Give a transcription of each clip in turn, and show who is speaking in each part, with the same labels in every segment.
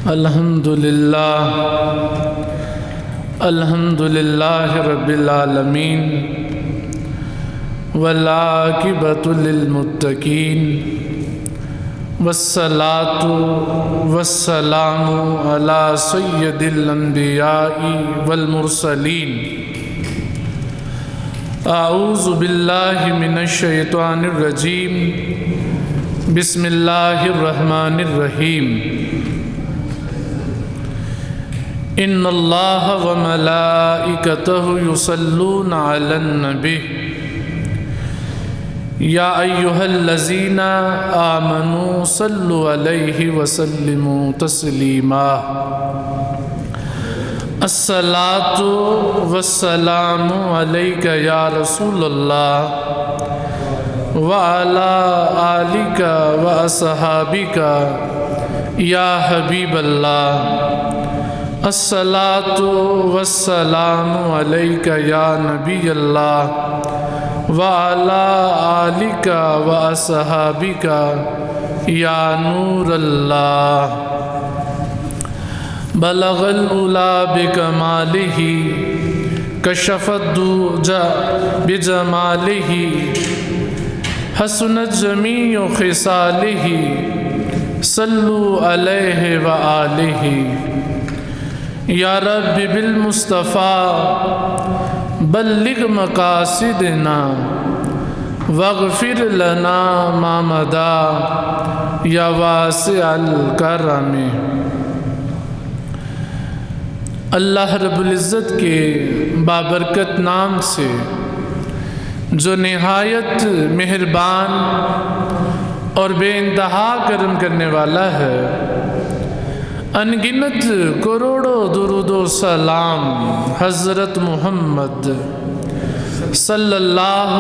Speaker 1: الحمدللہ رب العالمین والعاقبۃ للمتقین والصلاة والسلام علی سید الانبیاء والمرسلین اعوذ باللہ من الشیطان الرجیم بسم اللہ الرحمن الرحیم ان اللہ وملائکتہ یصلون علی النبی یا ایہا الذین آمنوا صلوا علیہ وسلموا تسلیما الصلاۃ والسلام علیک یا رسول اللہ وعلی آلک واصحابک یا حبیب اللہ الصلاۃ والسلام علیک یا نبی اللہ وعلی آلک واصحابک یا نور اللہ بلغ العلا بکمالہ کشف الدجى بجمالہ حسنت جمیع خصالہ صلوا علیہ وآلہ یا رب بالمصطفیٰ بلغ مقاصدنا واغفر لنا ما مضى یا واسع الکرم۔ اللہ رب العزت کے بابرکت نام سے جو نہایت مہربان اور بے انتہا کرم کرنے والا ہے، انگنت کروڑوں درود و سلام حضرت محمد صلی اللہ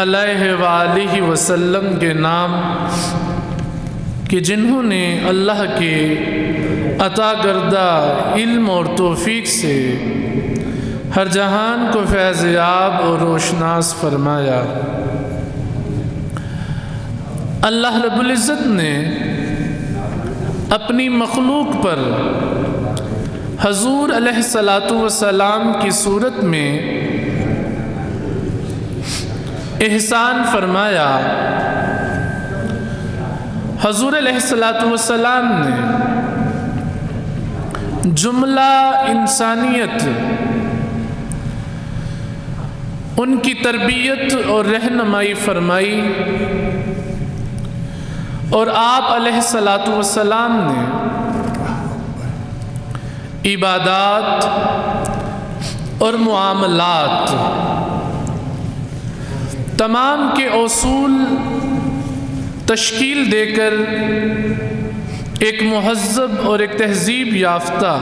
Speaker 1: علیہ وآلہ وسلم کے نام کہ جنہوں نے اللہ کے عطا کردہ علم اور توفیق سے ہر جہان کو فیض یاب اور روشناس فرمایا۔ اللہ رب العزت نے اپنی مخلوق پر حضور علیہ السلام کی صورت میں احسان فرمایا۔ حضور علیہ السلام نے جملہ انسانیت، ان کی تربیت اور رہنمائی فرمائی، اور آپ علیہ السلام نے عبادات اور معاملات تمام کے اصول تشکیل دے کر ایک مہذب اور ایک تہذیب یافتہ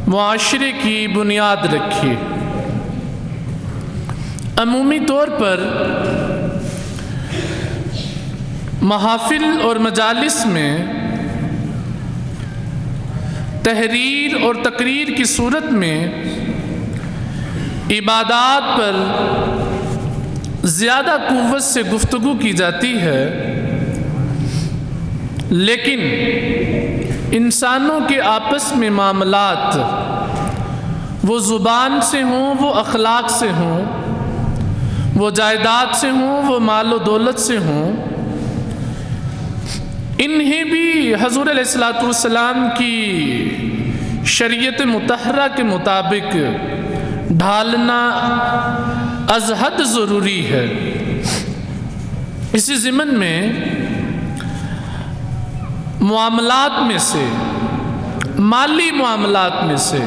Speaker 1: معاشرے کی بنیاد رکھی۔ عمومی طور پر محافل اور مجالس میں تحریر اور تقریر کی صورت میں عبادات پر زیادہ قوت سے گفتگو کی جاتی ہے، لیکن انسانوں کے آپس میں معاملات، وہ زبان سے ہوں، وہ اخلاق سے ہوں، وہ جائیداد سے ہوں، وہ مال و دولت سے ہوں، انہیں بھی حضور علیہ السلام کی شریعت مطہرہ کے مطابق ڈھالنا از حد ضروری ہے۔ اسی ضمن میں معاملات میں سے، مالی معاملات میں سے،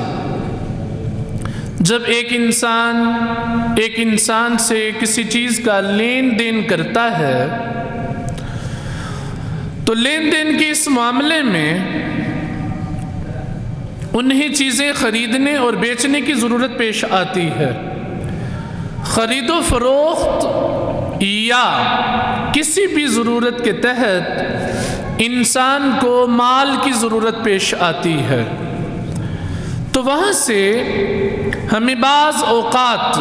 Speaker 1: جب ایک انسان سے کسی چیز کا لین دین کرتا ہے تو لین دین کے اس معاملے میں انہیں چیزیں خریدنے اور بیچنے کی ضرورت پیش آتی ہے۔ خرید و فروخت یا کسی بھی ضرورت کے تحت انسان کو مال کی ضرورت پیش آتی ہے، تو وہاں سے ہمیں بعض اوقات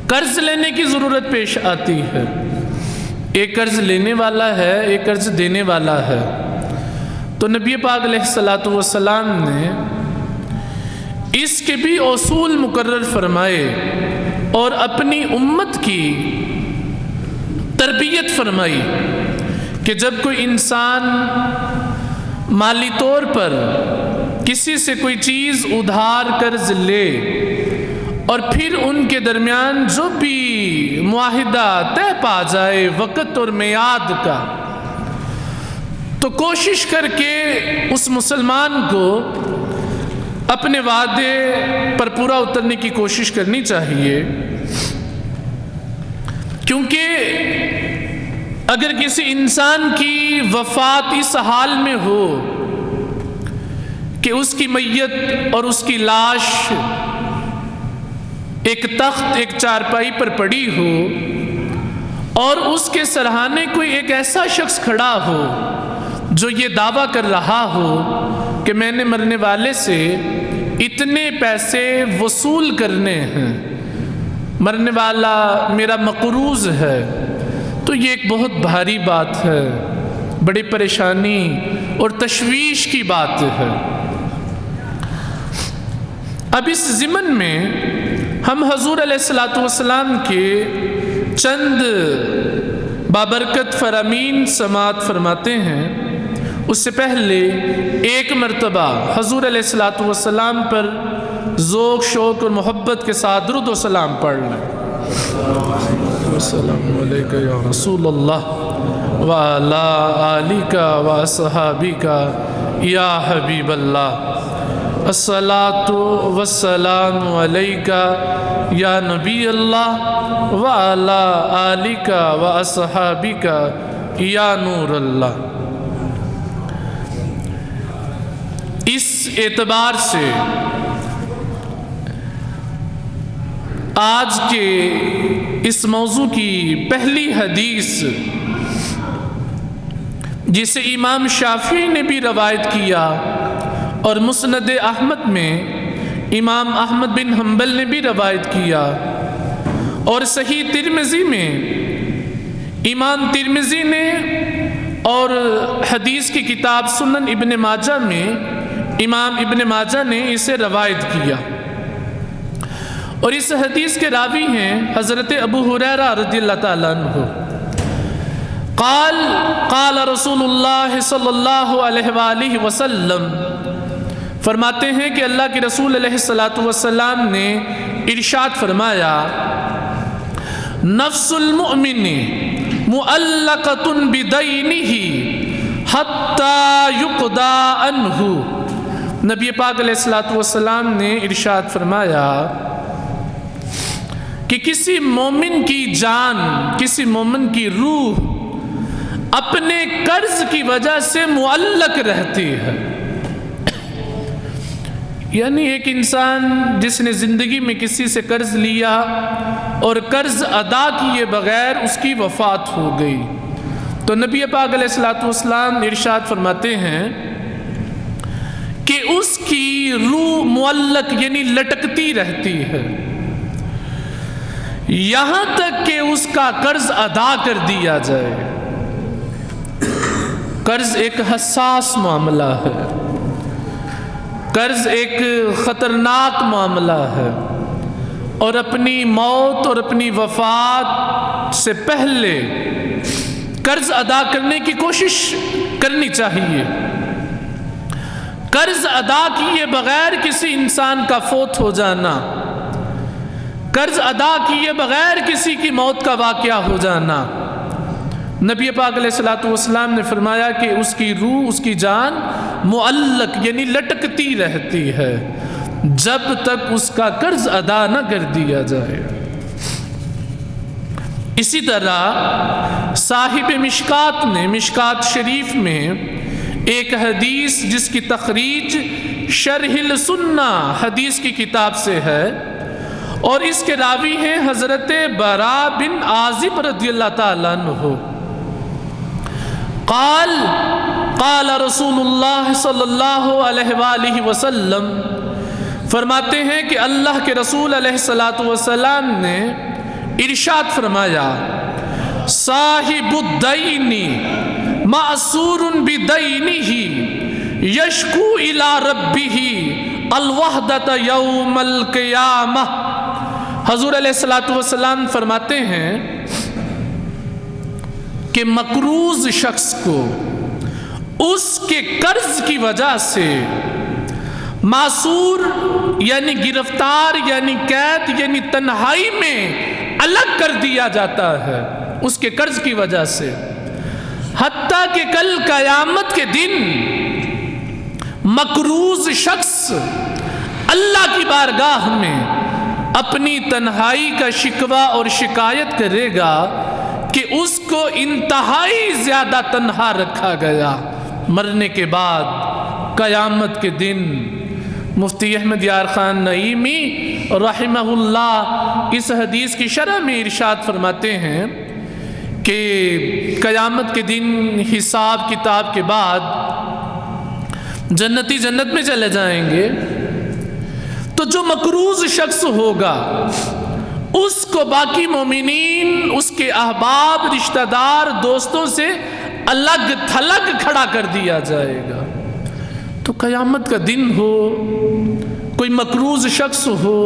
Speaker 1: قرض لینے کی ضرورت پیش آتی ہے۔ ایک قرض لینے والا ہے، ایک قرض دینے والا ہے، تو نبی پاک علیہ الصلاۃ والسلام نے اس کے بھی اصول مقرر فرمائے اور اپنی امت کی تربیت فرمائی کہ جب کوئی انسان مالی طور پر کسی سے کوئی چیز ادھار قرض لے اور پھر ان کے درمیان جو بھی معاہدہ طے پا جائے وقت اور میعاد کا، تو کوشش کر کے اس مسلمان کو اپنے وعدے پر پورا اترنے کی کوشش کرنی چاہیے، کیونکہ اگر کسی انسان کی وفات اس حال میں ہو کہ اس کی میت اور اس کی لاش ایک تخت ایک چارپائی پر پڑی ہو اور اس کے سرہانے کوئی ایک ایسا شخص کھڑا ہو جو یہ دعویٰ کر رہا ہو کہ میں نے مرنے والے سے اتنے پیسے وصول کرنے ہیں، مرنے والا میرا مقروض ہے، تو یہ ایک بہت بھاری بات ہے، بڑی پریشانی اور تشویش کی بات ہے۔ اب اس ضمن میں ہم حضور علیہ الصلاۃ والسلام کے چند بابرکت فرامین سماعت فرماتے ہیں۔ اس سے پہلے ایک مرتبہ حضور علیہ الصلاۃ والسلام پر ذوق شوق اور محبت کے ساتھ درود و سلام پڑھ لیں۔ السلام علیکم یا رسول اللہ وعلی آلک و اصحابک یا حبیب اللہ، الصلاۃ والسلام علیک یا نبی اللہ وعلی آلک و اصحابک یا نور اللہ۔ اس اعتبار سے آج کے اس موضوع کی پہلی حدیث جسے امام شافعی نے بھی روایت کیا اور مسند احمد میں امام احمد بن حنبل نے بھی روایت کیا، اور صحیح ترمذی میں امام ترمذی نے، اور حدیث کی کتاب سنن ابن ماجہ میں امام ابن ماجہ نے اسے روایت کیا، اور اس حدیث کے راوی ہیں حضرت ابو ہریرہ رضی اللہ تعالیٰ عنہ۔ قال رسول اللہ صلی اللہ علیہ وآلہ وسلم، فرماتے ہیں کہ اللہ کے رسول علیہ السلام نے ارشاد فرمایا، نفس المؤمن معلقۃ بدینہ حتی یقضی عنہ۔ نبی پاک علیہ السلام نے ارشاد فرمایا کہ کسی مومن کی جان، کسی مومن کی روح اپنے قرض کی وجہ سے معلق رہتی ہے، یعنی ایک انسان جس نے زندگی میں کسی سے قرض لیا اور قرض ادا کیے بغیر اس کی وفات ہو گئی، تو نبی پاک علیہ السلام ارشاد فرماتے ہیں کہ اس کی روح معلق یعنی لٹکتی رہتی ہے یہاں تک کہ اس کا قرض ادا کر دیا جائے۔ قرض ایک حساس معاملہ ہے، قرض ایک خطرناک معاملہ ہے، اور اپنی موت اور اپنی وفات سے پہلے قرض ادا کرنے کی کوشش کرنی چاہیے۔ قرض ادا کیے بغیر کسی انسان کا فوت ہو جانا، قرض ادا کیے بغیر کسی کی موت کا واقعہ ہو جانا، نبی پاک علیہ السلام نے فرمایا کہ اس کی روح، اس کی جان معلق یعنی لٹکتی رہتی ہے جب تک اس کا قرض ادا نہ کر دیا جائے۔ اسی طرح صاحب مشکات نے مشکات شریف میں ایک حدیث جس کی تخریج شرح السنہ حدیث کی کتاب سے ہے، اور اس کے راوی ہیں حضرت براء بن عازب رضی اللہ تعالیٰ عنہ۔ قال رسول اللہ صلی اللہ علیہ وآلہ وسلم، فرماتے ہیں کہ اللہ کے رسول علیہ السلام نے ارشاد فرمایا، صاحب الدین معصور بدینہ یشکو الی ربہ الوحدۃ یوم القیامہ۔ حضور علیہ السلام فرماتے ہیں کہ مقروض شخص کو اس کے قرض کی وجہ سے معصور یعنی گرفتار یعنی قید یعنی تنہائی میں الگ کر دیا جاتا ہے اس کے قرض کی وجہ سے، حتیٰ کہ کل قیامت کے دن مقروض شخص اللہ کی بارگاہ میں اپنی تنہائی کا شکوہ اور شکایت کرے گا کہ اس کو انتہائی زیادہ تنہا رکھا گیا۔ مرنے کے بعد قیامت کے دن مفتی احمد یار خان نعیمی رحمہ اللہ اس حدیث کی شرح میں ارشاد فرماتے ہیں کہ قیامت کے دن حساب کتاب کے بعد جنتی جنت میں چلے جائیں گے، تو جو مقروض شخص ہوگا اس کو باقی مومنین اس کے احباب رشتہ دار دوستوں سے الگ تھلگ کھڑا کر دیا جائے گا۔ تو قیامت کا دن ہو، کوئی مقروض شخص ہو،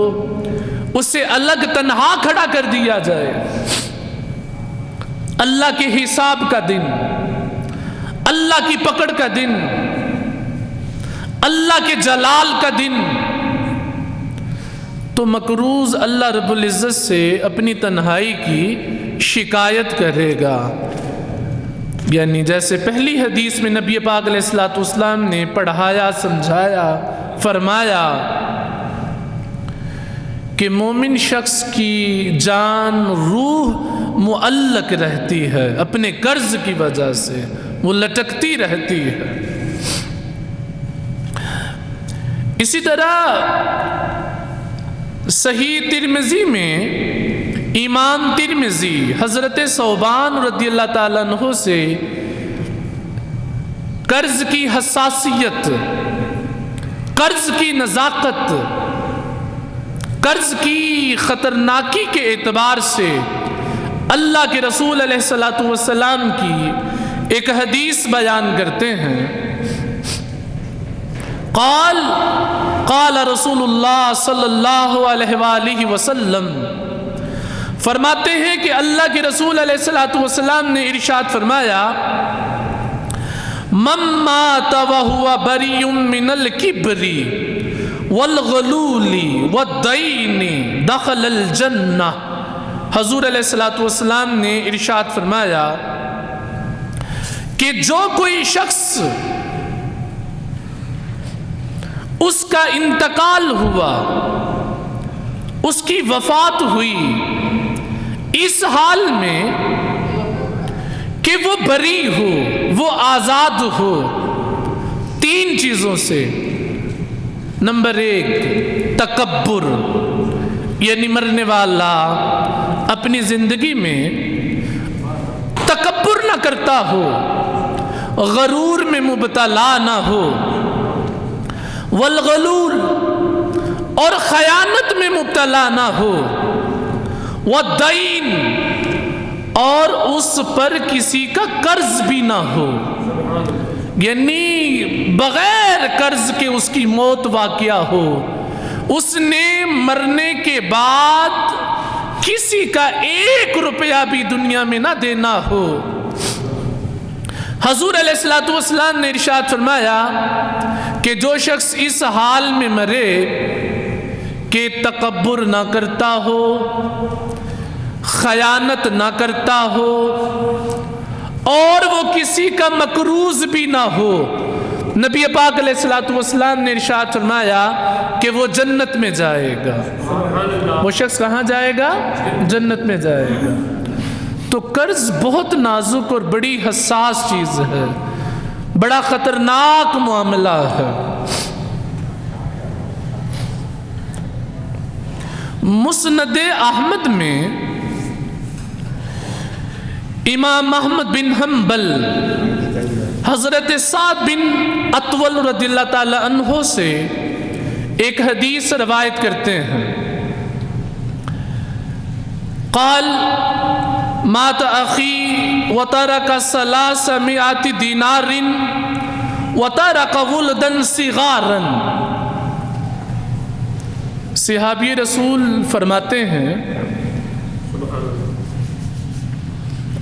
Speaker 1: اسے الگ تنہا کھڑا کر دیا جائے، اللہ کے حساب کا دن، اللہ کی پکڑ کا دن، اللہ کے جلال کا دن، تو مقروض اللہ رب العزت سے اپنی تنہائی کی شکایت کرے گا۔ یعنی جیسے پہلی حدیث میں نبی پاک علیہ السلام نے پڑھایا، سمجھایا، فرمایا کہ مومن شخص کی جان روح معلق رہتی ہے اپنے قرض کی وجہ سے، وہ لٹکتی رہتی ہے۔ اسی طرح صحیح ترمذی میں امام ترمذی حضرت ثوبان رضی اللہ تعالیٰ عنہ سے قرض کی حساسیت، قرض کی نزاکت، قرض کی خطرناکی کے اعتبار سے اللہ کے رسول علیہ السلام کی ایک حدیث بیان کرتے ہیں۔ قال رسول اللہ صلی اللہ علیہ وآلہ وسلم، فرماتے ہیں کہ اللہ کے رسول علیہ السلام نے ارشاد فرمایا، من مات وهو بری من الکبر والغلول والدین دخل الجنہ۔ حضور علیہ السلام نے ارشاد فرمایا کہ جو کوئی شخص اس کا انتقال ہوا، اس کی وفات ہوئی اس حال میں کہ وہ بری ہو، وہ آزاد ہو تین چیزوں سے۔ نمبر 1 تکبر، یعنی مرنے والا اپنی زندگی میں تکبر نہ کرتا ہو، غرور میں مبتلا نہ ہو، والغلول اور خیانت میں مبتلا نہ ہو، والدین اور اس پر کسی کا قرض بھی نہ ہو، یعنی بغیر قرض کے اس کی موت واقعہ ہو، اس نے مرنے کے بعد کسی کا 1 روپیہ بھی دنیا میں نہ دینا ہو۔ حضور علیہ السلام نے ارشاد فرمایا کہ جو شخص اس حال میں مرے کہ تکبر نہ کرتا ہو، خیانت نہ کرتا ہو اور وہ کسی کا مقروض بھی نہ ہو، نبی پاک علیہ السلام نے ارشاد فرمایا کہ وہ جنت میں جائے گا۔ وہ شخص کہاں جائے گا؟ جنت میں جائے گا۔ تو قرض بہت نازک اور بڑی حساس چیز ہے، بڑا خطرناک معاملہ ہے۔ مسند احمد میں امام احمد بن حنبل حضرت سعد بن اطول رضی اللہ تعالی عنہ سے ایک حدیث روایت کرتے ہیں، قال مات اخی وترک 300 دینار وَتَرَكَ وُلْدًا صِغَارًا۔ صحابی رسول فرماتے ہیں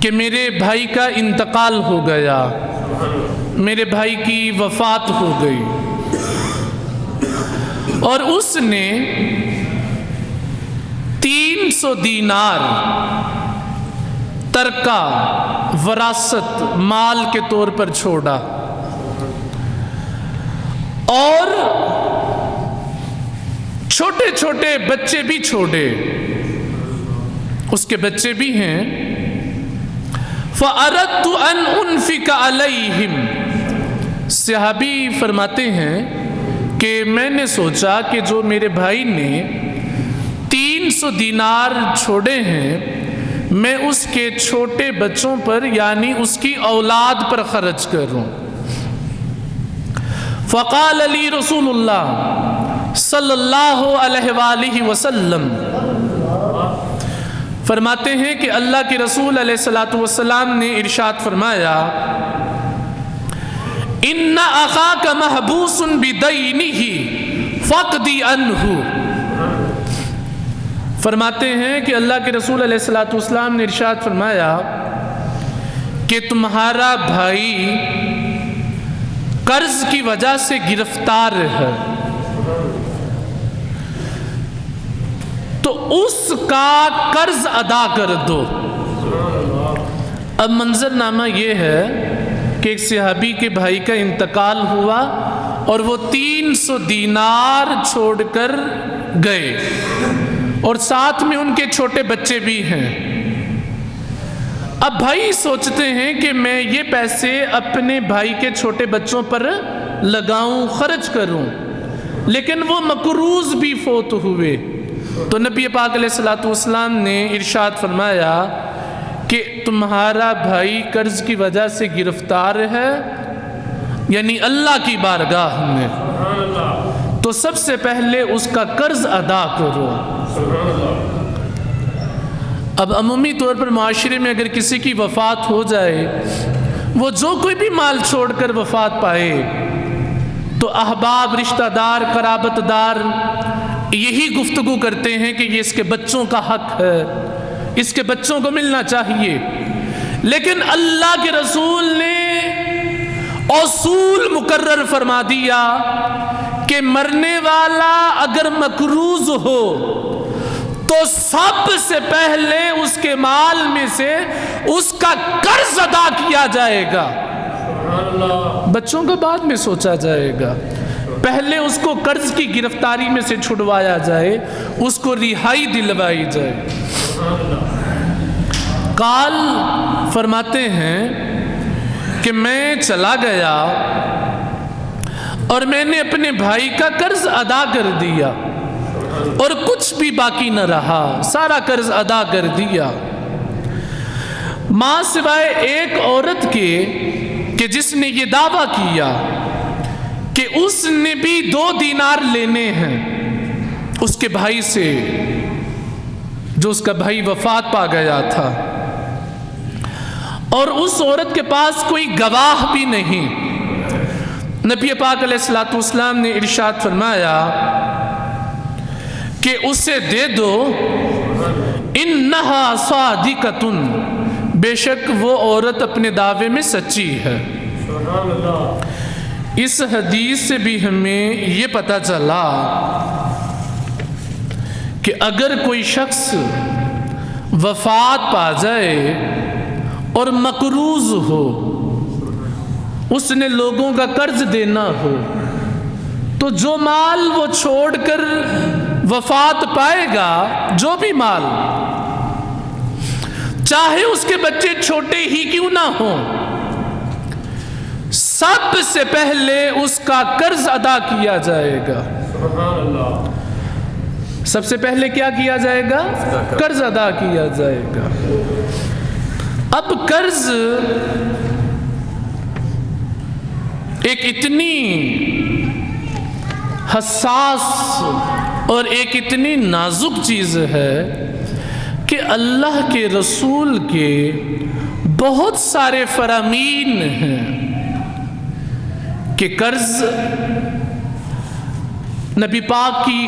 Speaker 1: کہ میرے بھائی کا انتقال ہو گیا، میرے بھائی کی وفات ہو گئی، اور اس نے 300 دینار ترکہ وراثت مال کے طور پر چھوڑا، اور چھوٹے چھوٹے بچے بھی چھوڑے، اس کے بچے بھی ہیں۔ فَأَرَدْتُ أَنْ أُنْفِقَ عَلَيْهِمْ، صحابی فرماتے ہیں کہ میں نے سوچا کہ جو میرے بھائی نے 300 دینار چھوڑے ہیں، میں اس کے چھوٹے بچوں پر یعنی اس کی اولاد پر خرچ کروں۔ فقال علی رسول اللہ صلی اللہ علیہ وآلہ وسلم، فرماتے ہیں کہ اللہ کے رسول علیہ السلام نے ارشاد فرمایا، ان اخاک محبوس بدینہ فاقض عنہ۔ فرماتے ہیں کہ اللہ کے رسول علیہ السلام نے ارشاد فرمایا کہ تمہارا بھائی قرض کی وجہ سے گرفتار ہے، تو اس کا قرض ادا کر دو۔ اب منظرنامہ یہ ہے کہ ایک صحابی کے بھائی کا انتقال ہوا اور وہ 300 دینار چھوڑ کر گئے، اور ساتھ میں ان کے چھوٹے بچے بھی ہیں۔ اب بھائی سوچتے ہیں کہ میں یہ پیسے اپنے بھائی کے چھوٹے بچوں پر لگاؤں، خرچ کروں، لیکن وہ مقروض بھی فوت ہوئے۔ تو نبی پاک علیہ السلام نے ارشاد فرمایا کہ تمہارا بھائی قرض کی وجہ سے گرفتار ہے، یعنی اللہ کی بارگاہ میں، تو سب سے پہلے اس کا قرض ادا کرو۔ اب عمومی طور پر معاشرے میں اگر کسی کی وفات ہو جائے، وہ جو کوئی بھی مال چھوڑ کر وفات پائے، تو احباب، رشتہ دار، قرابت دار یہی گفتگو کرتے ہیں کہ یہ اس کے بچوں کا حق ہے، اس کے بچوں کو ملنا چاہیے۔ لیکن اللہ کے رسول نے اصول مقرر فرما دیا کہ مرنے والا اگر مقروض ہو تو سب سے پہلے اس کے مال میں سے اس کا قرض ادا کیا جائے گا، بچوں کو بعد میں سوچا جائے گا، پہلے اس کو قرض کی گرفتاری میں سے چھڑوایا جائے، اس کو رہائی دلوائی جائے۔ قال فرماتے ہیں کہ میں چلا گیا اور میں نے اپنے بھائی کا قرض ادا کر دیا، اور کچھ بھی باقی نہ رہا، سارا قرض ادا کر دیا، ماں سوائے ایک عورت کے کہ جس نے یہ دعویٰ کیا کہ اس نے بھی 2 دینار لینے ہیں اس کے بھائی سے، جو اس کا بھائی وفات پا گیا تھا، اور اس عورت کے پاس کوئی گواہ بھی نہیں۔ نبی پاک علیہ السلام نے ارشاد فرمایا کہ اسے دے دو، انہا صادقۃ، بے شک وہ عورت اپنے دعوے میں سچی ہے۔ اس حدیث سے بھی ہمیں یہ پتہ چلا کہ اگر کوئی شخص وفات پا جائے اور مقروض ہو، اس نے لوگوں کا قرض دینا ہو، تو جو مال وہ چھوڑ کر وفات پائے گا، جو بھی مال، چاہے اس کے بچے چھوٹے ہی کیوں نہ ہوں، سب سے پہلے اس کا قرض ادا کیا جائے گا۔ سب سے پہلے کیا کیا جائے گا؟ قرض ادا کیا جائے گا۔ اب قرض ایک اتنی حساس اور ایک اتنی نازک چیز ہے کہ اللہ کے رسول کے بہت سارے فرامین ہیں کہ قرض نبی پاک کی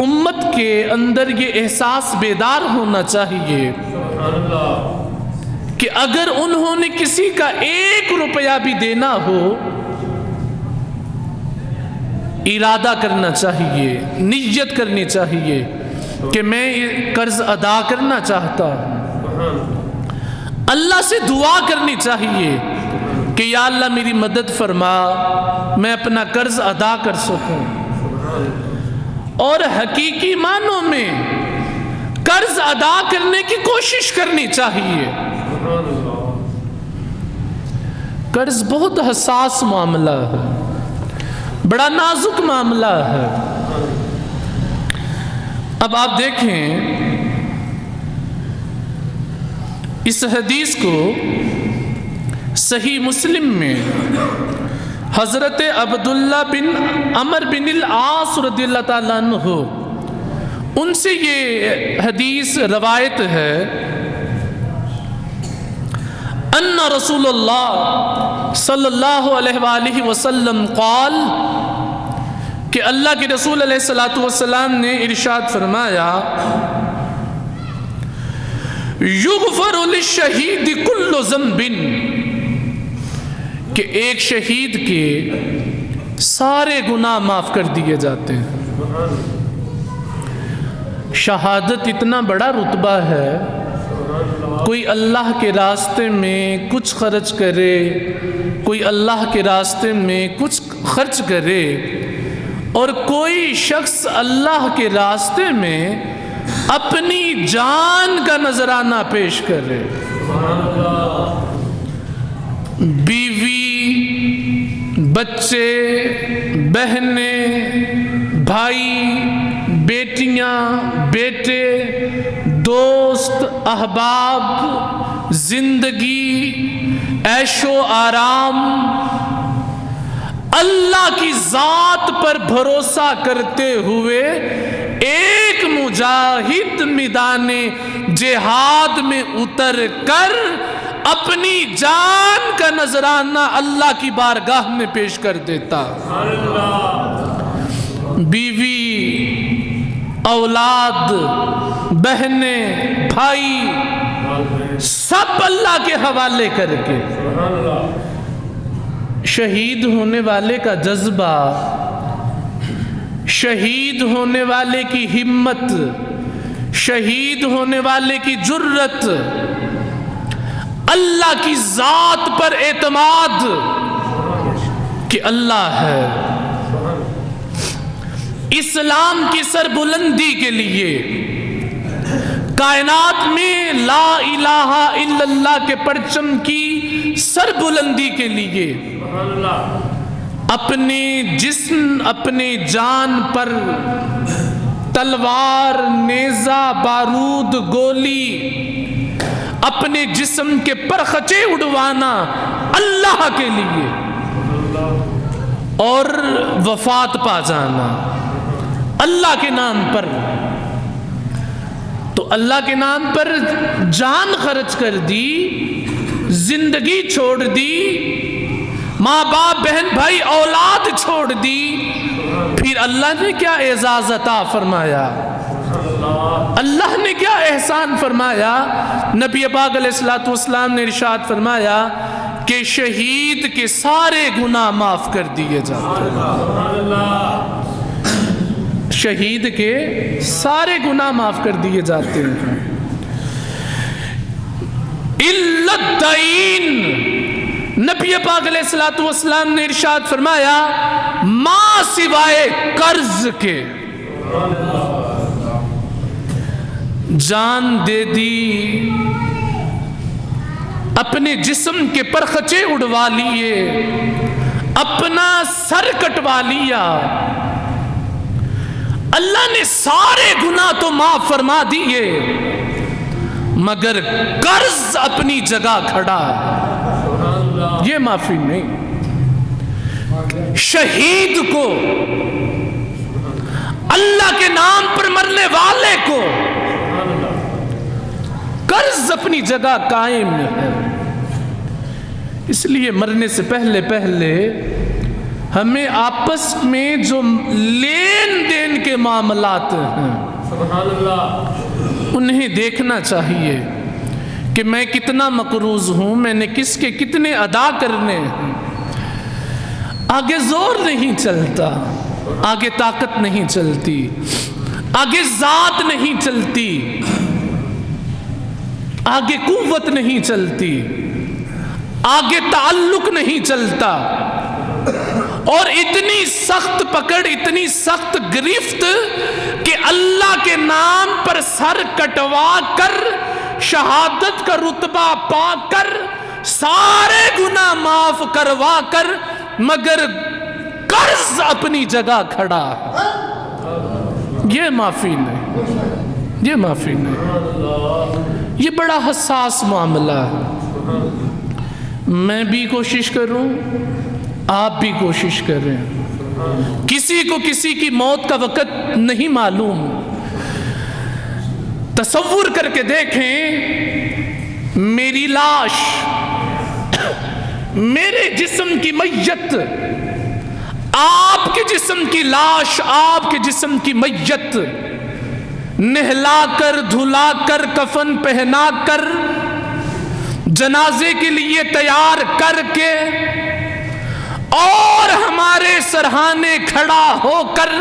Speaker 1: امت کے اندر یہ احساس بیدار ہونا چاہیے کہ اگر انہوں نے کسی کا 1 روپیہ بھی دینا ہو، ارادہ کرنا چاہیے، نیت کرنی چاہیے کہ میں یہ قرض ادا کرنا چاہتا ہوں۔ اللہ سے دعا کرنی چاہیے کہ یا اللہ میری مدد فرما، میں اپنا قرض ادا کر سکوں۔ اور حقیقی معنوں میں قرض ادا کرنے کی کوشش کرنی چاہیے۔ قرض بہت حساس معاملہ ہے، بڑا نازک معاملہ ہے۔ اب آپ دیکھیں اس حدیث کو صحیح مسلم میں حضرت عبداللہ بن عمر بن العاص رضی اللہ تعالیٰ عنہ ان سے یہ حدیث روایت ہے، ان رسول اللہ صلی اللہ علیہ وآلہ وسلم قال، کہ اللہ کے رسول علیہ السلام نے ارشاد فرمایا، یغفر للشہید کل ذنب، کہ ایک شہید کے سارے گناہ معاف کر دیے جاتے ہیں۔ شہادت اتنا بڑا رتبہ ہے، کوئی اللہ کے راستے میں کچھ خرچ کرے، کوئی اللہ کے راستے میں کچھ خرچ کرے، اور کوئی شخص اللہ کے راستے میں اپنی جان کا نذرانہ پیش کرے، بیوی، بچے، بہنیں، بھائی، بیٹیاں، بیٹے، دوست، احباب، زندگی، عیش و آرام، اللہ کی ذات پر بھروسہ کرتے ہوئے ایک مجاہد میدان جہاد میں اتر کر اپنی جان کا نذرانہ اللہ کی بارگاہ میں پیش کر دیتا۔ بیوی، اولاد، بہنیں، بھائی، سب اللہ کے حوالے کر کے شہید ہونے والے کا جذبہ، شہید ہونے والے کی ہمت، شہید ہونے والے کی جرت، اللہ کی ذات پر اعتماد کہ اللہ ہے۔ اسلام کی سربلندی کے لیے، کائنات میں لا الہ الا اللہ کے پرچم کی سربلندی کے لیے اپنے جسم، اپنے جان پر تلوار، نیزہ، بارود، گولی، اپنے جسم کے پرخچے اڑوانا اللہ کے لیے، اور وفات پا جانا اللہ کے نام پر۔ تو اللہ کے نام پر جان خرچ کر دی، زندگی چھوڑ دی، ماں باپ، بہن بھائی، اولاد چھوڑ دی، پھر اللہ نے کیا اعزاز عطا فرمایا، اللہ نے کیا احسان فرمایا۔ نبی پاک علیہ السلام نے ارشاد فرمایا کہ شہید کے سارے گناہ معاف کر دیے جاتے ہیں۔ شہید کے سارے گناہ معاف کر دیے جاتے ہیں۔ الا الدین، نبی پاک علیہ السلام نے ارشاد فرمایا ماں سوائے قرض کے۔ جان دے دی، اپنے جسم کے پرخچے اڑوا لیے، اپنا سر کٹوا لیا، اللہ نے سارے گناہ تو معاف فرما دیے، مگر قرض اپنی جگہ کھڑا ہے، یہ معافی نہیں۔ شہید کو، اللہ کے نام پر مرنے والے کو قرض اپنی جگہ قائم ہے۔ اس لیے مرنے سے پہلے ہمیں آپس میں جو لین دین کے معاملات ہیں
Speaker 2: سبحان اللہ،
Speaker 1: انہیں دیکھنا چاہیے کہ میں کتنا مقروض ہوں، میں نے کس کے کتنے ادا کرنے ہیں۔ آگے زور نہیں چلتا، آگے طاقت نہیں چلتی، آگے ذات نہیں چلتی، آگے قوت نہیں چلتی، آگے تعلق نہیں چلتا، اور اتنی سخت پکڑ، اتنی سخت گرفت کہ اللہ کے نام پر سر کٹوا کر شہادت کا رتبہ پا کر سارے گناہ معاف کروا کر مگر قرض اپنی جگہ کھڑا ہے۔ یہ معافی نہیں، یہ معافی نہیں، یہ بڑا حساس معاملہ ہے۔ میں بھی کوشش کروں، آپ بھی کوشش کریں، کسی کو کسی کی موت کا وقت نہیں معلوم۔ تصور کر کے دیکھیں، میری لاش، میرے جسم کی میت، آپ کے جسم کی لاش، آپ کے جسم کی میت نہلا کر، دھلا کر، کفن پہنا کر، جنازے کے لیے تیار کر کے، اور ہمارے سرہانے کھڑا ہو کر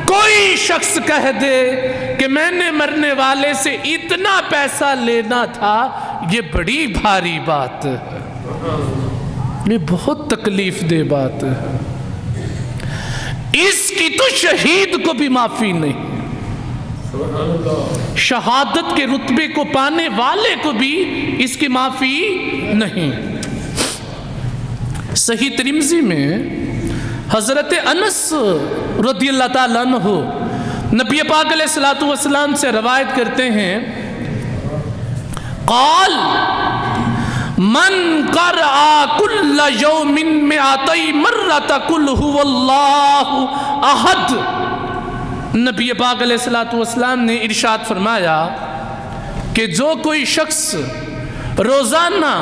Speaker 1: کوئی شخص کہہ دے کہ میں نے مرنے والے سے اتنا پیسہ لینا تھا، یہ بڑی بھاری بات ہے، یہ بہت تکلیف دہ بات ہے۔ اس کی تو شہید کو بھی معافی نہیں، شہادت کے رتبے کو پانے والے کو بھی اس کی معافی نہیں۔ صحیح ترمذی میں حضرت انس رضی اللہ تعالیٰ عنہ نبی پاک علیہ الصلوۃ والسلام سے روایت کرتے ہیں، قال من قرأ كل يوم 200 مرة قل هو الله احد۔ نبی پاک علیہ الصلوۃ والسلام نے ارشاد فرمایا کہ جو کوئی شخص روزانہ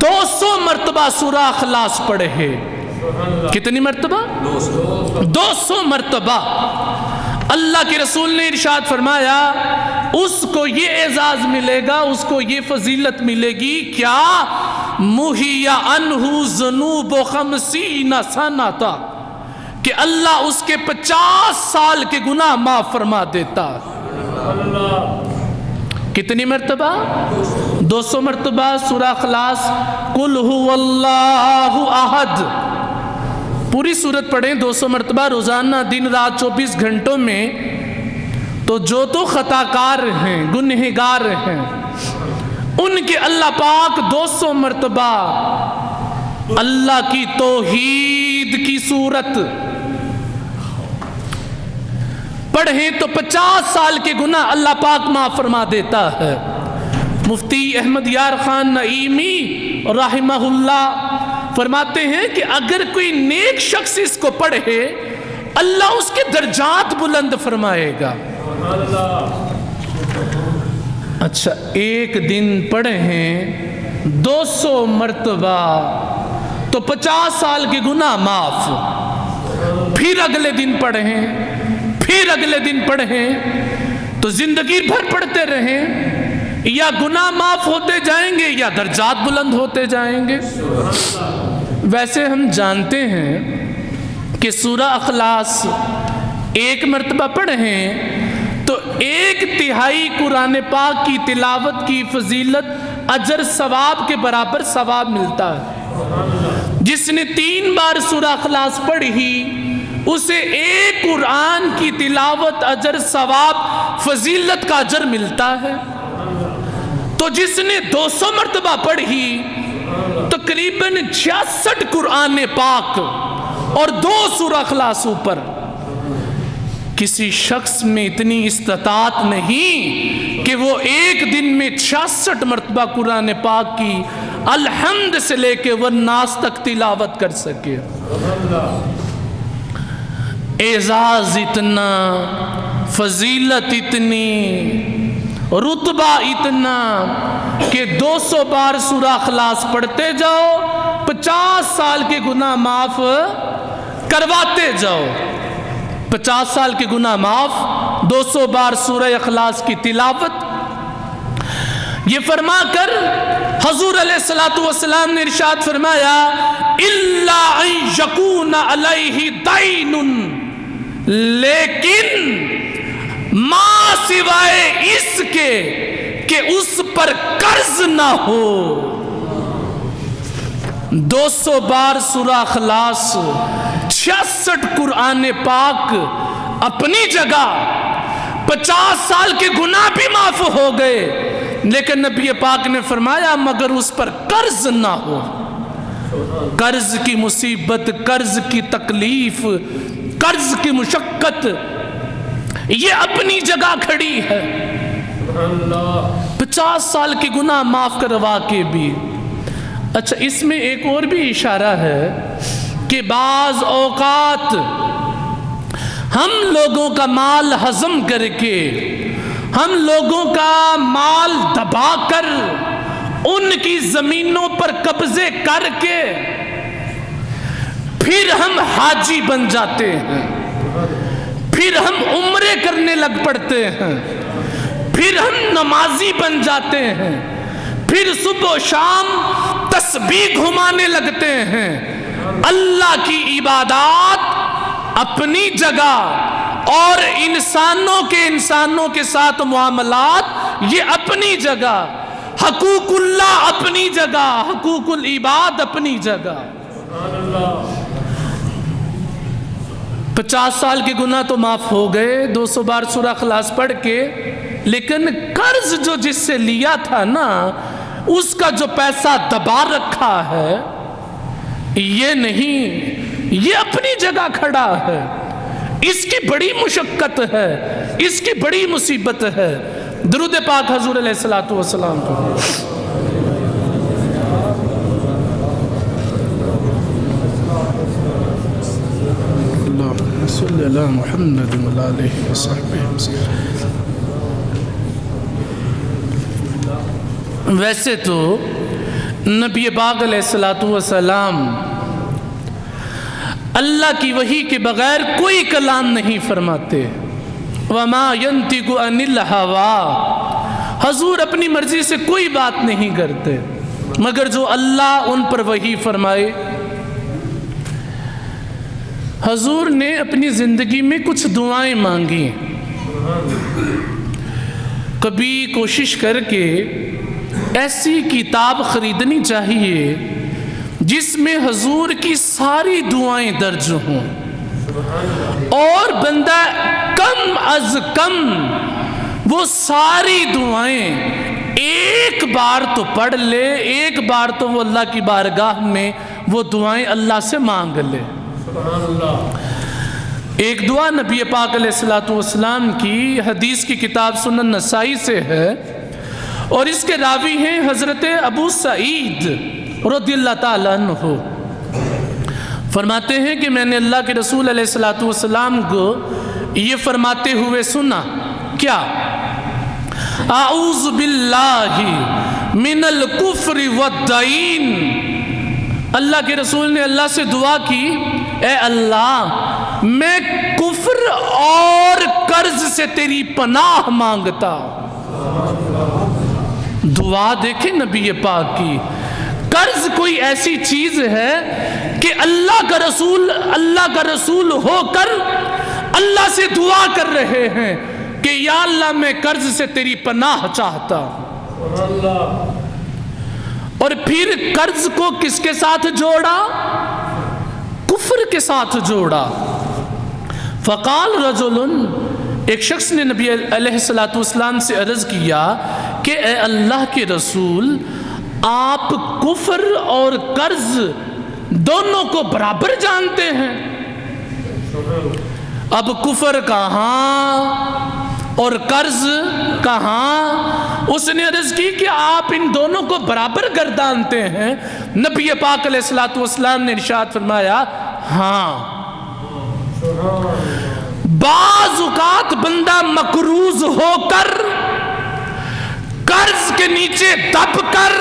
Speaker 1: 200 مرتبہ سورہ اخلاص پڑھے، کتنی مرتبہ؟ 200 مرتبہ، اللہ کے رسول نے ارشاد فرمایا اس کو یہ اعزاز ملے گا، اس کو یہ فضیلت ملے گی، کیا؟ محی عنہ ذنوب 50 سنۃ، کہ اللہ اس کے 50 سال کے گناہ معاف فرما دیتا۔ کتنی مرتبہ؟ 200 مرتبہ سورہ اخلاص، قل هو اللہ احد، پوری سورت پڑھیں 200 مرتبہ روزانہ، دن رات 24 گھنٹوں میں، تو جو تو خطاکار ہیں، گنہگار ہیں، ان کے اللہ پاک 200 مرتبہ اللہ کی توحید کی صورت پڑھیں تو 50 سال کے گناہ اللہ پاک معاف فرما دیتا ہے۔ مفتی احمد یار خان نعیمی رحمہ اللہ فرماتے ہیں کہ اگر کوئی نیک شخص اس کو پڑھے، اللہ اس کے درجات بلند فرمائے گا۔ اچھا، ایک دن پڑھیں 200 مرتبہ تو 50 سال کے گناہ معاف، پھر اگلے دن پڑھیں، پھر اگلے دن پڑھیں، تو زندگی بھر پڑھتے رہیں، یا گناہ معاف ہوتے جائیں گے یا درجات بلند ہوتے جائیں گے۔ ویسے ہم جانتے ہیں کہ سورہ اخلاص ایک مرتبہ پڑھیں تو 1/3 قرآن پاک کی تلاوت کی فضیلت اجر ثواب کے برابر ثواب ملتا ہے۔ جس نے 3 بار سورہ اخلاص پڑھی، اسے 1 قرآن کی تلاوت اجر ثواب فضیلت کا اجر ملتا ہے۔ تو جس نے 200 مرتبہ پڑھی، تقریباً 66 قرآن پاک اور 2 سورہ اخلاص اوپر۔ کسی شخص میں اتنی استطاعت نہیں کہ وہ ایک دن میں 66 مرتبہ قرآن پاک کی الحمد سے لے کے والناس تک تلاوت کر سکے۔ اعزاز اتنا، فضیلت اتنی، رتبہ اتنا کہ 200 بار سورہ اخلاص پڑھتے جاؤ، 50 سال کے گناہ معاف کرواتے جاؤ. 50 سال کے گناہ معاف، 200 بار سورہ اخلاص کی تلاوت. یہ فرما کر حضور علیہ الصلوۃ والسلام نے ارشاد فرمایا الا ان یکون علیہ دین، لیکن ما سوائے اس کے کہ اس پر قرض نہ ہو. 200 بار سورہ اخلاص، 66 قرآن پاک اپنی جگہ. 50 سال کے گناہ بھی معاف ہو گئے، لیکن نبی پاک نے فرمایا مگر اس پر قرض نہ ہو. قرض کی مصیبت، قرض کی تکلیف، قرض کی مشقت یہ اپنی جگہ کھڑی ہے. 50 سال کے گناہ معاف کروا کے بھی. اچھا، اس میں ایک اور بھی اشارہ ہے کہ بعض اوقات ہم لوگوں کا مال ہضم کر کے، ہم لوگوں کا مال دبا کر، ان کی زمینوں پر قبضے کر کے پھر ہم حاجی بن جاتے ہیں، پھر ہم عمرے کرنے لگ پڑتے ہیں، پھر ہم نمازی بن جاتے ہیں، پھر صبح و شام تسبیح گھمانے لگتے ہیں. اللہ کی عبادات اپنی جگہ اور انسانوں کے ساتھ معاملات یہ اپنی جگہ، حقوق اللہ اپنی جگہ، حقوق العباد اپنی جگہ. 50 سال کے گناہ تو معاف ہو گئے 200 بار سورہ اخلاص پڑھ کے، لیکن قرض جو جس سے لیا تھا نا، اس کا جو پیسہ دبا رکھا ہے یہ نہیں، یہ اپنی جگہ کھڑا ہے. اس کی بڑی مشقت ہے، اس کی بڑی مصیبت ہے. درود پاک حضور علیہ الصلوۃ والسلام کو. اللہم صلی علی محمد و آلہ وصحبہ وسلم. ویسے تو نبی پاک علیہ الصلوۃ والسلام اللہ کی وحی کے بغیر کوئی کلام نہیں فرماتے. وما ينطق عن الهوى، حضور اپنی مرضی سے کوئی بات نہیں کرتے مگر جو اللہ ان پر وحی فرمائے. حضور نے اپنی زندگی میں کچھ دعائیں مانگی. کبھی کوشش کر کے ایسی کتاب خریدنی چاہیے جس میں حضور کی ساری دعائیں درج ہوں، اور بندہ کم از کم وہ ساری دعائیں ایک بار تو پڑھ لے، ایک بار تو وہ اللہ کی بارگاہ میں وہ دعائیں اللہ سے مانگ لے. ایک دعا نبی پاک علیہ الصلوۃ والسلام کی حدیث کی کتاب سنن نسائی سے ہے، اور اس کے راوی ہیں حضرت ابو سعید رضی اللہ تعالیٰ عنہ. فرماتے ہیں کہ میں نے اللہ کے رسول علیہ الصلوۃ والسلام کو یہ فرماتے ہوئے سنا، کیا؟ اعوذ باللہ من الکفر والدین. اللہ کے رسول نے اللہ سے دعا کی، اے اللہ میں کفر اور قرض سے تیری پناہ مانگتا. دعا دیکھیں نبی پاک کی. قرض کوئی ایسی چیز ہے کہ اللہ کا رسول ہو کر اللہ سے دعا کر رہے ہیں کہ یا اللہ میں قرض سے تیری پناہ چاہتا. اور پھر قرض کو کس کے ساتھ جوڑا؟ کفر کے ساتھ جوڑا. فقال رجل، ایک شخص نے نبی علیہ الصلوۃ والسلام سے عرض کیا کہ اے اللہ کے رسول، آپ کفر اور قرض دونوں کو برابر جانتے ہیں. اب کفر کہاں اور قرض کہاں؟ اس نے عرض کی کہ آپ ان دونوں کو برابر گردانتے ہیں. نبی پاک علیہ الصلوۃ والسلام نے ارشاد فرمایا، ہاں. بعض اوقات بندہ مقروض ہو کر، قرض کے نیچے دب کر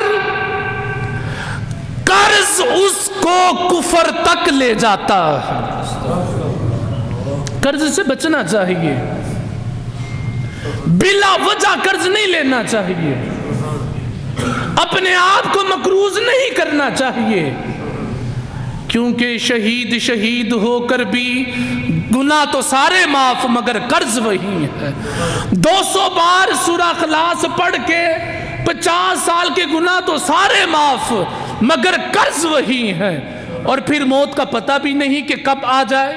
Speaker 1: قرض اس کو کفر تک لے جاتا ہے۔ قرض سے بچنا چاہیے، بلا وجہ قرض نہیں لینا چاہیے، اپنے آپ کو مقروض نہیں کرنا چاہیے، کیونکہ شہید ہو کر بھی گناہ تو سارے معاف مگر قرض وہی ہے۔ 200 بار سورہ اخلاص پڑھ کے 50 سال کے گناہ تو سارے معاف مگر قرض وہی ہے، اور پھر موت کا پتہ بھی نہیں کہ کب آ جائے۔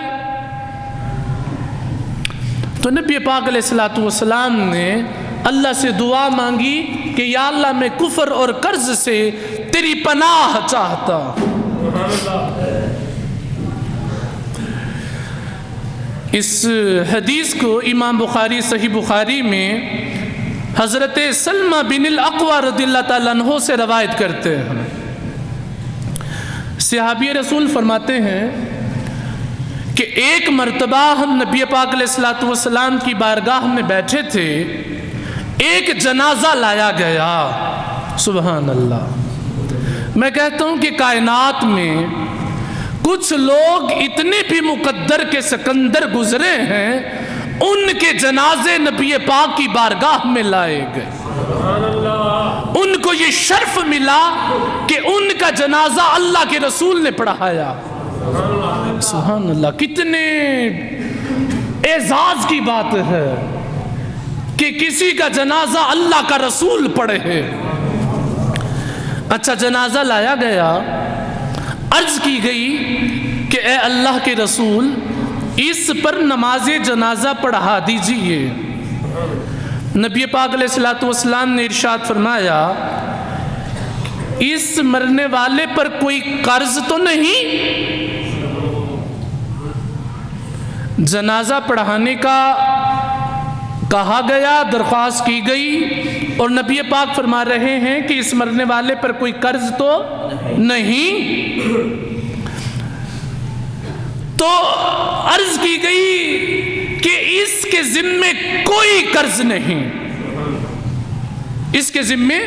Speaker 1: تو نبی پاک علیہ السلام نے اللہ سے دعا مانگی کہ یا اللہ میں کفر اور قرض سے تیری پناہ چاہتا ہوں۔ اس حدیث کو امام بخاری صحیح بخاری میں حضرت سلمہ بن الاقوع رضی اللہ تعالیٰ عنہ سے روایت کرتے ہیں۔ صحابی رسول فرماتے ہیں کہ ایک مرتبہ ہم نبی پاک علیہ السلام کی بارگاہ میں بیٹھے تھے، ایک جنازہ لایا گیا۔ سبحان اللہ۔ میں کہتا ہوں کہ کائنات میں کچھ لوگ اتنے بھی مقدر کے سکندر گزرے ہیں، ان کے جنازے نبی پاک کی بارگاہ میں لائے گئے، ان کو یہ شرف ملا کہ ان کا جنازہ اللہ کے رسول نے پڑھایا۔ سبحان اللہ، کتنے اعزاز کی بات ہے کہ کسی کا جنازہ اللہ کا رسول پڑھے۔ اچھا، جنازہ لایا گیا، عرض کی گئی کہ اے اللہ کے رسول اس پر نماز جنازہ پڑھا دیجئے۔ نبی پاک علیہ السلام نے ارشاد فرمایا اس مرنے والے پر کوئی قرض تو نہیں؟ جنازہ پڑھانے کا کہا گیا، درخواست کی گئی، اور نبی پاک فرما رہے ہیں کہ اس مرنے والے پر کوئی قرض تو نہیں۔ تو عرض کی گئی کہ اس کے ذمے کوئی قرض نہیں، اس کے ذمے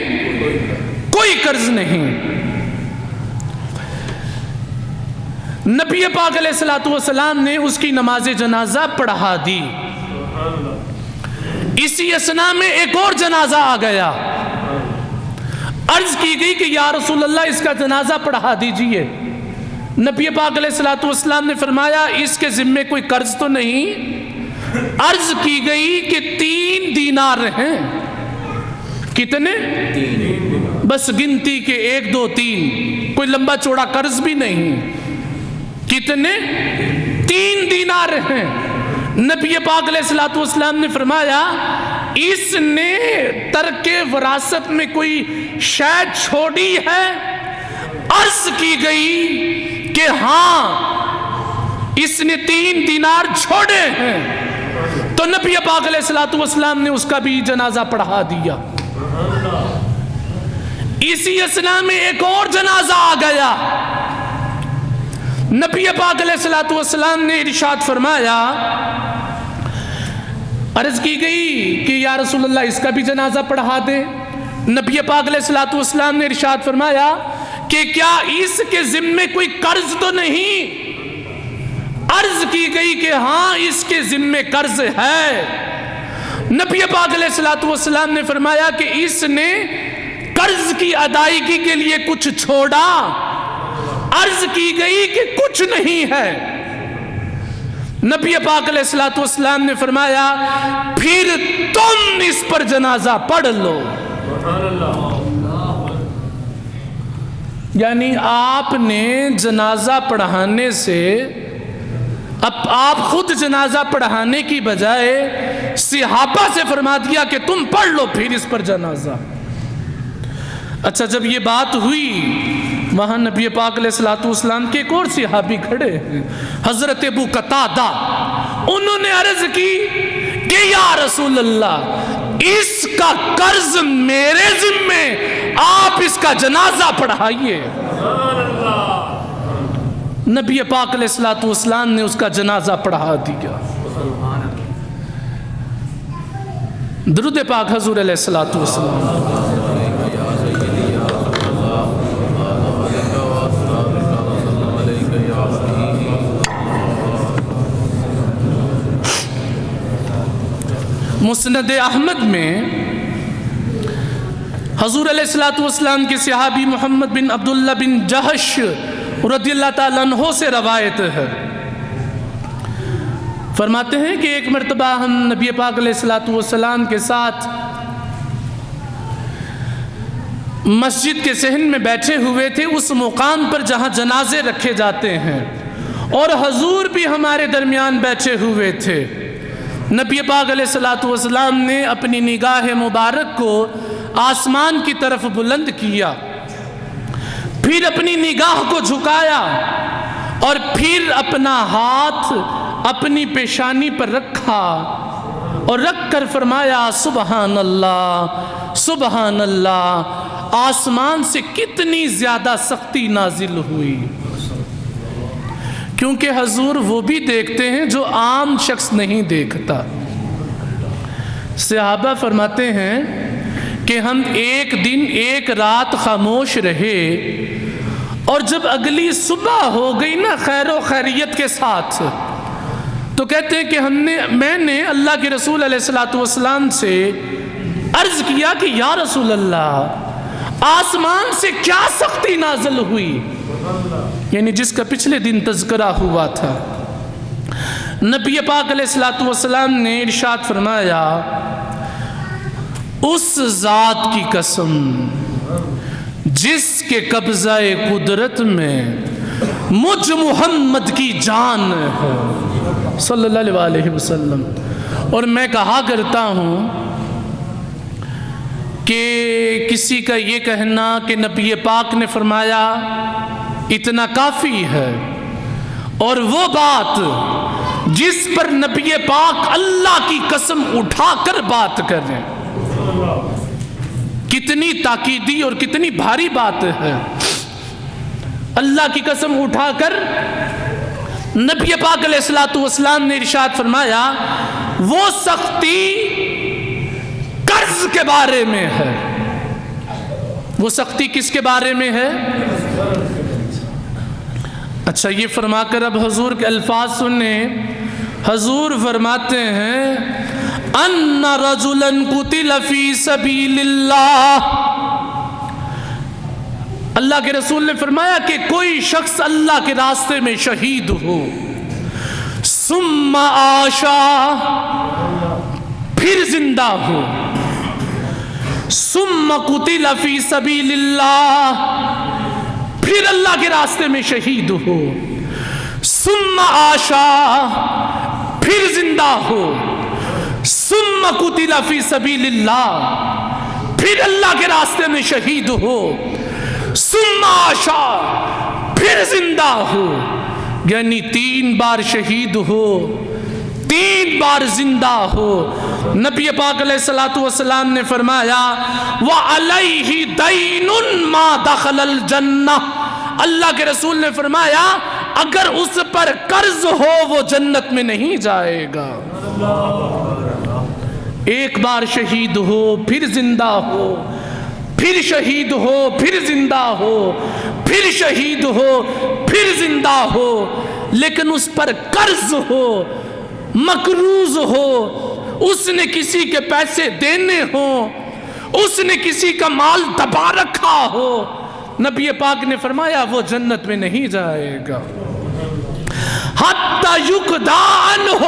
Speaker 1: کوئی قرض نہیں۔ نبی پاک علیہ السلام نے اس کی نماز جنازہ پڑھا دی۔ اسی اثناء میں ایک اور جنازہ آ گیا، عرض کی گئی کہ یا رسول اللہ اس کا جنازہ پڑھا دیجئے۔ نبی پاک علیہ السلام نے فرمایا اس کے ذمے کوئی قرض تو نہیں؟ عرض کی گئی کہ 3 دینار ہیں۔ کتنے؟ بس گنتی کے 1 2 3، کوئی لمبا چوڑا قرض بھی نہیں۔ کتنے؟ 3 دینار ہیں۔ نبی پاک علیہ السلام نے فرمایا اس نے ترک وراثت میں کوئی شے چھوڑی ہے؟ عرض کی گئی کہ ہاں اس نے 3 دینار چھوڑے ہیں۔ تو نبی پاک علیہ السلام نے اس کا بھی جنازہ پڑھا دیا۔ اسی اثناء میں ایک اور جنازہ آ گیا، نبی پاک علیہ السلام نے ارشاد فرمایا، عرض کی گئی کہ یا رسول اللہ اس کا بھی جنازہ پڑھا دے۔ نبی پاک علیہ السلام نے ارشاد فرمایا کہ کیا اس کے ذمے کوئی قرض تو نہیں؟ عرض کی گئی کہ ہاں اس کے ذمے قرض ہے۔ نبی پاک علیہ السلام نے فرمایا کہ اس نے قرض کی ادائیگی کے لیے کچھ چھوڑا؟ عرض کی گئی کہ کچھ نہیں ہے۔ نبی پاک علیہ السلام نے فرمایا پھر تم اس پر جنازہ پڑھ لو۔ یعنی آپ نے جنازہ پڑھانے سے، اب آپ خود جنازہ پڑھانے کی بجائے صحابہ سے فرما دیا کہ تم پڑھ لو پھر اس پر جنازہ۔ اچھا، جب یہ بات ہوئی وہاں نبی پاک علیہ السلام کے ایک اور صحابی کھڑے ہیں، حضرت ابو قتادہ، انہوں نے عرض کی کہ یا رسول اللہ اس کا قرض میرے ذمے، آپ اس کا جنازہ پڑھائیے۔ نبی پاک علیہ السلام نے اس کا جنازہ پڑھا دیا۔ درود پاک حضور علیہ السلام۔ مسند احمد میں حضور علیہ الصلوۃ والسلام کے صحابی محمد بن عبداللہ بن جہش رضی اللہ تعالیٰ عنہ سے روایت ہے، فرماتے ہیں کہ ایک مرتبہ ہم نبی پاک علیہ الصلوۃ والسلام کے ساتھ مسجد کے صحن میں بیٹھے ہوئے تھے، اس مقام پر جہاں جنازے رکھے جاتے ہیں، اور حضور بھی ہمارے درمیان بیٹھے ہوئے تھے۔ نبی پاک علیہ الصلوۃ والسلام نے اپنی نگاہ مبارک کو آسمان کی طرف بلند کیا، پھر اپنی نگاہ کو جھکایا اور پھر اپنا ہاتھ اپنی پیشانی پر رکھا اور رکھ کر فرمایا سبحان اللہ سبحان اللہ، آسمان سے کتنی زیادہ سختی نازل ہوئی، کیونکہ حضور وہ بھی دیکھتے ہیں جو عام شخص نہیں دیکھتا۔ صحابہ فرماتے ہیں کہ ہم ایک دن ایک رات خاموش رہے، اور جب اگلی صبح ہو گئی نا خیر و خیریت کے ساتھ، تو کہتے ہیں کہ میں نے اللہ کے رسول علیہ الصلوۃ والسلام سے عرض کیا کہ یا رسول اللہ، آسمان سے کیا سختی نازل ہوئی، یعنی جس کا پچھلے دن تذکرہ ہوا تھا۔ نبی پاک علیہ الصلوۃ والسلام نے ارشاد فرمایا اس ذات کی قسم جس کے قبضہ قدرت میں مجھ محمد کی جان ہے صلی اللہ علیہ وسلم۔ اور میں کہا کرتا ہوں کہ کسی کا یہ کہنا کہ نبی پاک نے فرمایا اتنا کافی ہے، اور وہ بات جس پر نبی پاک اللہ کی قسم اٹھا کر بات کریں، کتنی تاکیدی اور کتنی بھاری بات ہے۔ اللہ کی قسم اٹھا کر نبی پاک علیہ الصلوۃ والسلام نے ارشاد فرمایا وہ سختی قرض کے بارے میں ہے۔ وہ سختی کس کے بارے میں ہے؟ اچھا، یہ فرما کر اب حضور کے الفاظ سنیں۔ حضور فرماتے ہیں ان رجلا قتل فی سبیل اللہ، اللہ کے رسول نے فرمایا کہ کوئی شخص اللہ کے راستے میں شہید ہو، ثم عاشا، پھر زندہ ہو، ثم قتل فی سبیل اللہ، پھر اللہ کے راستے میں شہید ہو، ثم عاشا، پھر زندہ ہو، ثم قتل فی سبیل اللہ، پھر اللہ کے راستے میں شہید ہو، ثم عاشا، پھر زندہ ہو، یعنی 3 بار شہید ہو، 3 بار زندہ ہو۔ نبی پاک علیہ الصلوۃ والسلام نے فرمایا وَعَلَيْهِ دَيْنٌ مَا دَخَلَ الْجَنَّةِ، اللہ کے رسول نے فرمایا اگر اس پر قرض ہو وہ جنت میں نہیں جائے گا۔ ایک بار شہید ہو، پھر زندہ ہو، پھر شہید ہو، پھر زندہ ہو، پھر شہید ہو، پھر زندہ ہو، لیکن اس پر قرض ہو، مقروض ہو، اس نے کسی کے پیسے دینے ہوں، اس نے کسی کا مال دبا رکھا ہو، نبی پاک نے فرمایا وہ جنت میں نہیں جائے گا۔ حتی یقضی عنہ،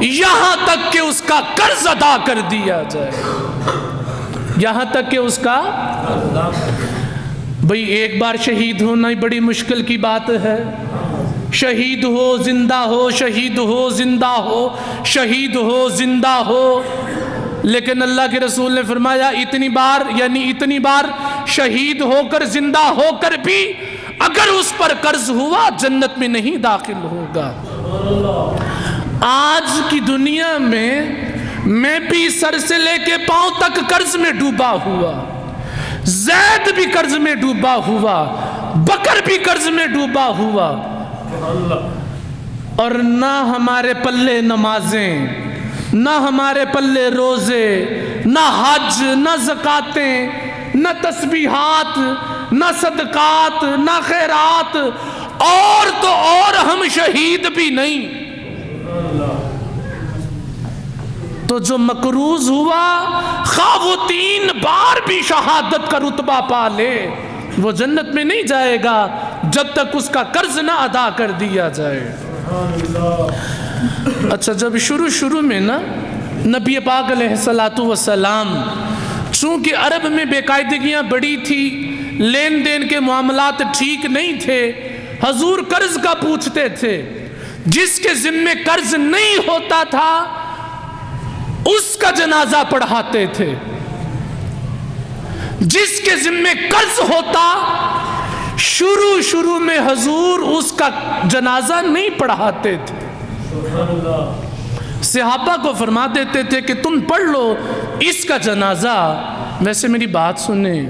Speaker 1: یہاں تک کہ اس کا قرض ادا کر دیا جائے، یہاں تک کہ اس کا، بھئی ایک بار شہید ہونا ہی بڑی مشکل کی بات ہے، شہید ہو زندہ ہو، شہید ہو زندہ ہو، شہید ہو زندہ ہو، لیکن اللہ کے رسول نے فرمایا اتنی بار، یعنی اتنی بار شہید ہو کر زندہ ہو کر بھی اگر اس پر قرض ہوا جنت میں نہیں داخل ہوگا۔ آج کی دنیا میں بھی سر سے لے کے پاؤں تک قرض میں ڈوبا ہوا، زید بھی قرض میں ڈوبا ہوا، بکر بھی قرض میں ڈوبا ہوا، اور نہ ہمارے پلے نمازیں، نہ ہمارے پلے روزے، نہ حج، نہ زکاتیں، نہ تسبیحات، نہ صدقات، نہ خیرات، اور تو اور ہم شہید بھی نہیں۔ تو جو مقروض ہوا خواہ وہ 3 بار بھی شہادت کا رتبہ پا لے وہ جنت میں نہیں جائے گا جب تک اس کا قرض نہ ادا کر دیا جائے۔ اچھا، جب شروع میں نا نبی پاک علیہ السلام چونکہ عرب میں بے قاعدگیاں بڑی تھی، لین دین کے معاملات ٹھیک نہیں تھے، حضور قرض کا پوچھتے تھے۔ جس کے ذمے قرض نہیں ہوتا تھا اس کا جنازہ پڑھاتے تھے، جس کے ذمے قرض ہوتا شروع میں حضور اس کا جنازہ نہیں پڑھاتے تھے، صحابہ کو فرما دیتے تھے کہ تم پڑھ لو اس کا جنازہ۔ ویسے میری بات سنیں،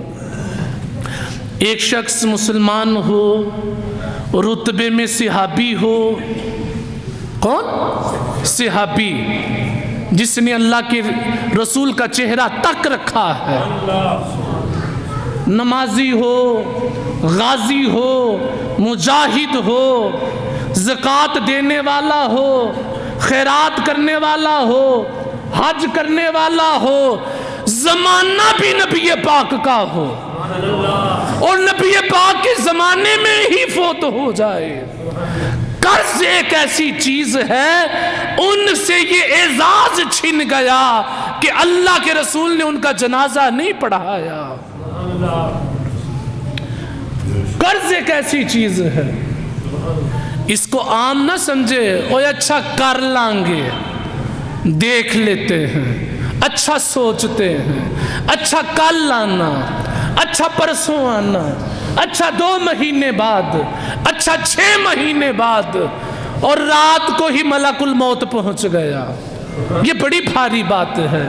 Speaker 1: ایک شخص مسلمان ہو، رتبے میں صحابی ہو، کون؟ صحابی، جس نے اللہ کے رسول کا چہرہ تک رکھا ہے، نمازی ہو، غازی ہو، مجاہد ہو، زکوٰۃ دینے والا ہو، خیرات کرنے والا ہو، حج کرنے والا ہو، زمانہ بھی نبی پاک کا ہو اور نبی پاک کے زمانے میں ہی فوت ہو جائے۔ قرض ایک ایسی چیز ہے، ان سے یہ اعزاز چھن گیا کہ اللہ کے رسول نے ان کا جنازہ نہیں پڑھایا۔ قرض ایک ایسی چیز ہے، اس کو عام نہ سمجھے، اوہ اچھا کر لیں گے، دیکھ لیتے ہیں، اچھا سوچتے ہیں، اچھا کل آنا، اچھا پرسوں آنا، اچھا 2 مہینے بعد، اچھا 6 مہینے بعد، اور رات کو ہی ملک الموت پہنچ گیا۔ یہ بڑی بھاری بات ہے،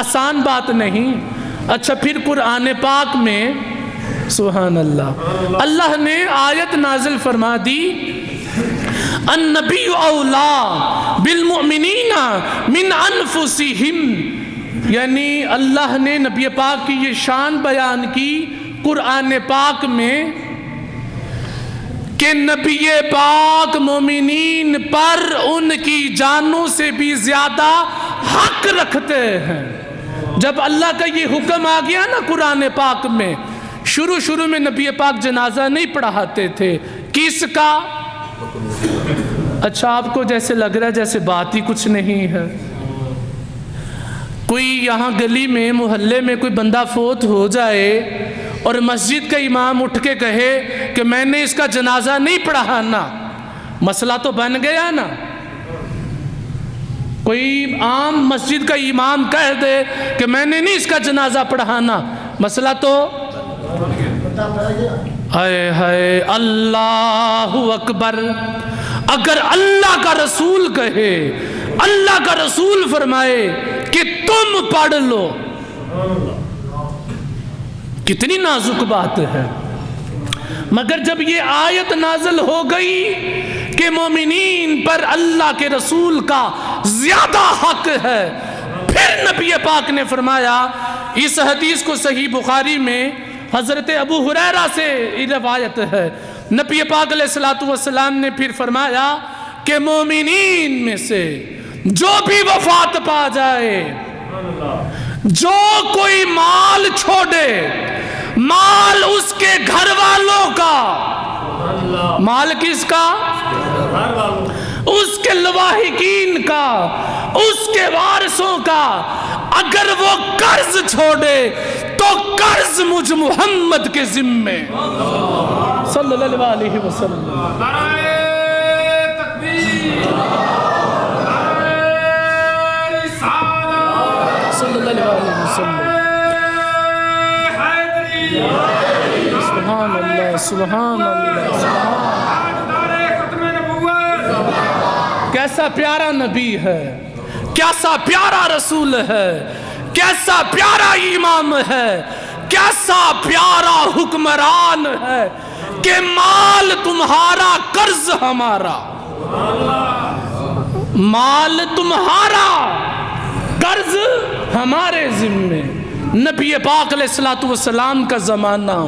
Speaker 1: آسان بات نہیں۔ اچھا، پھر قرآن پاک میں سبحان اللہ، اللہ نے آیت نازل فرما دی، النبی اولا بالمؤمنین من انفسہم، یعنی اللہ نے نبی پاک کی یہ شان بیان کی قرآن پاک میں کہ نبی پاک مومنین پر ان کی جانوں سے بھی زیادہ حق رکھتے ہیں۔ جب اللہ کا یہ حکم آ گیا نا قرآن پاک میں، شروع میں نبی پاک جنازہ نہیں پڑھاتے تھے، کس کا؟ اچھا، آپ کو جیسے لگ رہا ہے جیسے بات ہی کچھ نہیں ہے۔ کوئی یہاں گلی میں محلے میں کوئی بندہ فوت ہو جائے اور مسجد کا امام اٹھ کے کہے کہ میں نے اس کا جنازہ نہیں پڑھانا، مسئلہ تو بن گیا نا۔ کوئی عام مسجد کا امام کہہ دے کہ میں نے نہیں اس کا جنازہ پڑھانا، مسئلہ تو ہائے اللہ اکبر۔ اگر اللہ کا رسول کہے، اللہ کا رسول فرمائے کہ تم پڑھ لو، کتنی نازک بات ہے۔ مگر جب یہ آیت نازل ہو گئی کہ مومنین پر اللہ کے رسول کا زیادہ حق ہے، پھر نبی پاک نے فرمایا، اس حدیث کو صحیح بخاری میں حضرت ابو ہریرہ سے روایت ہے، نبی پاک علیہ السلام نے پھر فرمایا کہ مومنین میں سے جو بھی وفات پا جائے، جو کوئی مال چھوڑے، مال اس کے گھر والوں کا، مال کس کا؟ اس کے لواحقین کا، اس کے وارثوں کا، اگر وہ قرض چھوڑے تو قرض مجھ محمد کے ذمے صلی اللہ علیہ وسلم۔ صلی اللہ علیہ وسلم۔ سبحان اللہ، سبحان اللہ۔ کیسا پیارا نبی ہے، کیسا پیارا رسول ہے، کیسا پیارا امام ہے، کیسا پیارا حکمران ہے کہ مال تمہارا قرض ہمارا، مال تمہارا قرض ہمارے ذمے۔ نبی پاک علیہ السلام کا زمانہ،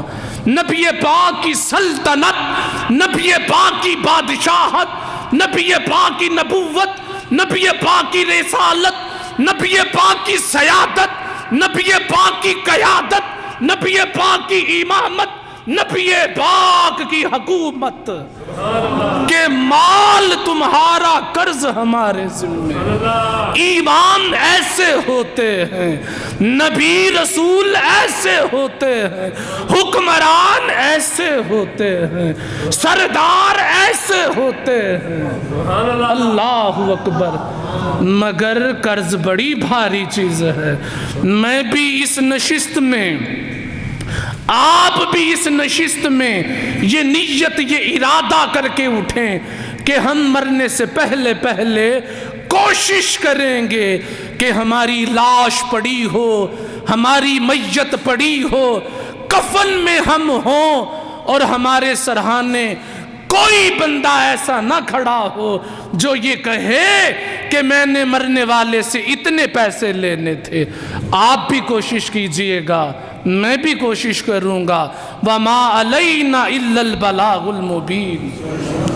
Speaker 1: نبی پاک کی سلطنت، نبی پاک کی بادشاہت، نبی پاک کی نبوت، نبی پاک کی رسالت، نبی پاک کی سیادت، نبی پاک کی قیادت، نبی پاک کی امامت، نبی پاک کی حکومت، کہ مال تمہارا قرض ہمارے ذمے، ایمان ایسے ہوتے ہیں، نبی رسول ایسے ہوتے ہیں، حکمران ایسے ہوتے ہیں، سردار ایسے ہوتے ہیں۔ اللہ اکبر۔ مگر قرض بڑی بھاری چیز ہے۔ میں بھی اس نشست میں، آپ بھی اس نشست میں یہ نیت، یہ ارادہ کر کے اٹھیں کہ ہم مرنے سے پہلے کوشش کریں گے کہ ہماری لاش پڑی ہو، ہماری میت پڑی ہو، کفن میں ہم ہوں، اور ہمارے سرہانے کوئی بندہ ایسا نہ کھڑا ہو جو یہ کہے کہ میں نے مرنے والے سے اتنے پیسے لینے تھے۔ آپ بھی کوشش کیجئے گا، میں بھی کوشش کروں گا۔ وَمَا عَلَيْنَا إِلَّا الْبَلَاغُ الْمُبِينُ۔